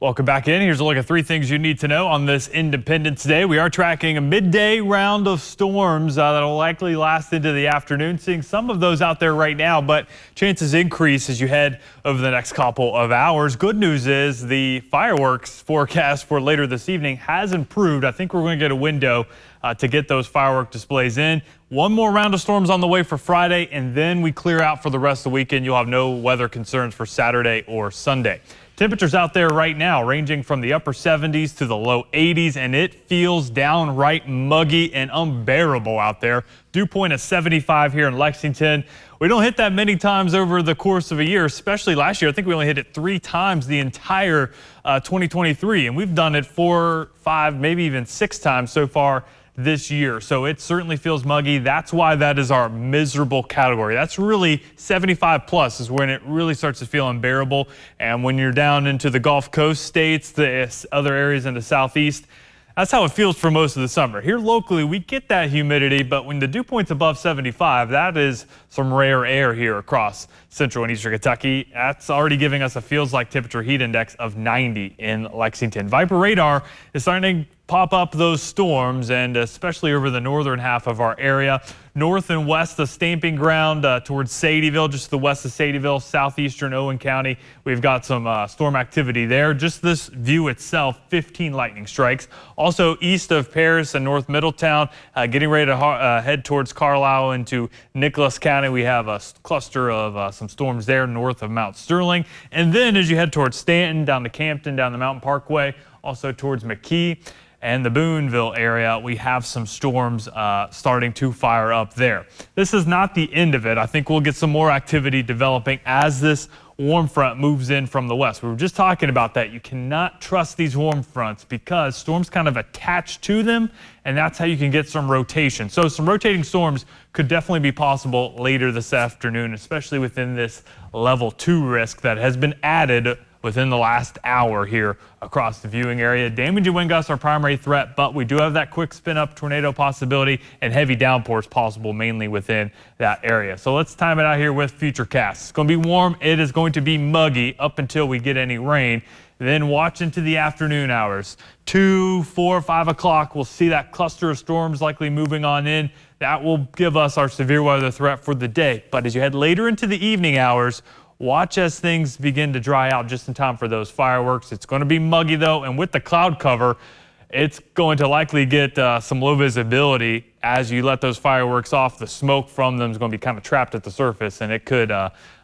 Welcome back in. Here's a look at 3 things you need to know on this Independence Day. We are tracking a midday round of storms that'll likely last into the afternoon. Seeing some of those out there right now, but chances increase as you head over the next couple of hours. Good news is the fireworks forecast for later this evening has improved. I think we're going to get a window to get those firework displays in. One more round of storms on the way for Friday, and then we clear out for the rest of the weekend. You'll have no weather concerns for Saturday or Sunday. Temperatures out there right now ranging from the upper 70s to the low 80s, and it feels downright muggy and unbearable out there. Dew point is 75 here in Lexington. We don't hit that many times over the course of a year, especially last year. I think we only hit it 3 times the entire 2023, and we've done it 4, 5, maybe even 6 times so far this year. So it certainly feels muggy. That's why that is our miserable category. That's really 75 plus is when it really starts to feel unbearable. And when you're down into the Gulf Coast states, the other areas in the southeast, that's how it feels for most of the summer. Here locally, we get that humidity, but when the dew point's above 75, that is some rare air here across central and eastern Kentucky. That's already giving us a feels like temperature heat index of 90 in Lexington. Viper radar is starting to pop up those storms, and especially over the northern half of our area. North and west of Stamping Ground towards Sadieville, just to the west of Sadieville, southeastern Owen County. We've got some storm activity there. Just this view itself, 15 lightning strikes. Also east of Paris and North Middletown, getting ready to head towards Carlisle into Nicholas County. We have a cluster of some storms there north of Mount Sterling. And then as you head towards Stanton, down to Campton, down the Mountain Parkway, also towards McKee and the Boonville area, we have some storms starting to fire up there. This is not the end of it. I think we'll get some more activity developing as this warm front moves in from the west. We were just talking about that. You cannot trust these warm fronts because storms kind of attach to them, and that's how you can get some rotation. So some rotating storms could definitely be possible later this afternoon, especially within this level 2 risk that has been added within the last hour here across the viewing area. Damaging wind gusts are primary threat, but we do have that quick spin up tornado possibility and heavy downpours possible mainly within that area. So let's time it out here with Futurecast. It's going to be warm. It is going to be muggy up until we get any rain. Then watch into the afternoon hours. 2, 4, 5 o'clock, we'll see that cluster of storms likely moving on in. That will give us our severe weather threat for the day. But as you head later into the evening hours, watch as things begin to dry out just in time for those fireworks. It's going to be muggy though, and with the cloud cover, it's going to likely get some low visibility as you let those fireworks off. The smoke from them is going to be kind of trapped at the surface, and it could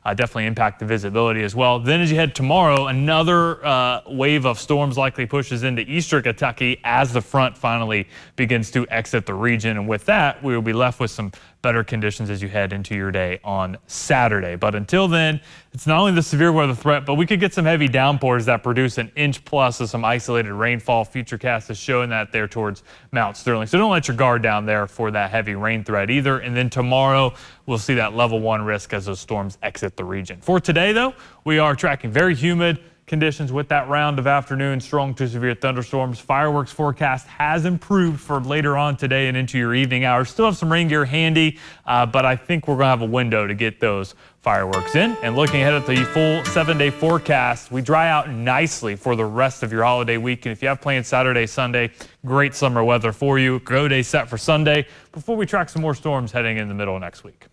definitely impact the visibility as well. Then as you head tomorrow, another wave of storms likely pushes into eastern Kentucky as the front finally begins to exit the region. And with that, we will be left with some better conditions as you head into your day on Saturday. But until then, it's not only the severe weather threat, but we could get some heavy downpours that produce an inch plus of some isolated rainfall. Futurecast is showing that there towards Mount Sterling. So don't let your guard down there for that heavy rain threat either. And then tomorrow, we'll see that level 1 risk as those storms exit the region. For today, though, we are tracking very humid conditions with that round of afternoon strong to severe thunderstorms. Fireworks forecast has improved for later on today and into your evening hours. Still have some rain gear handy, but I think we're going to have a window to get those fireworks in. And looking ahead at the full 7-day forecast, we dry out nicely for the rest of your holiday week. And if you have plans Saturday, Sunday, great summer weather for you. Go day set for Sunday before we track some more storms heading in the middle of next week.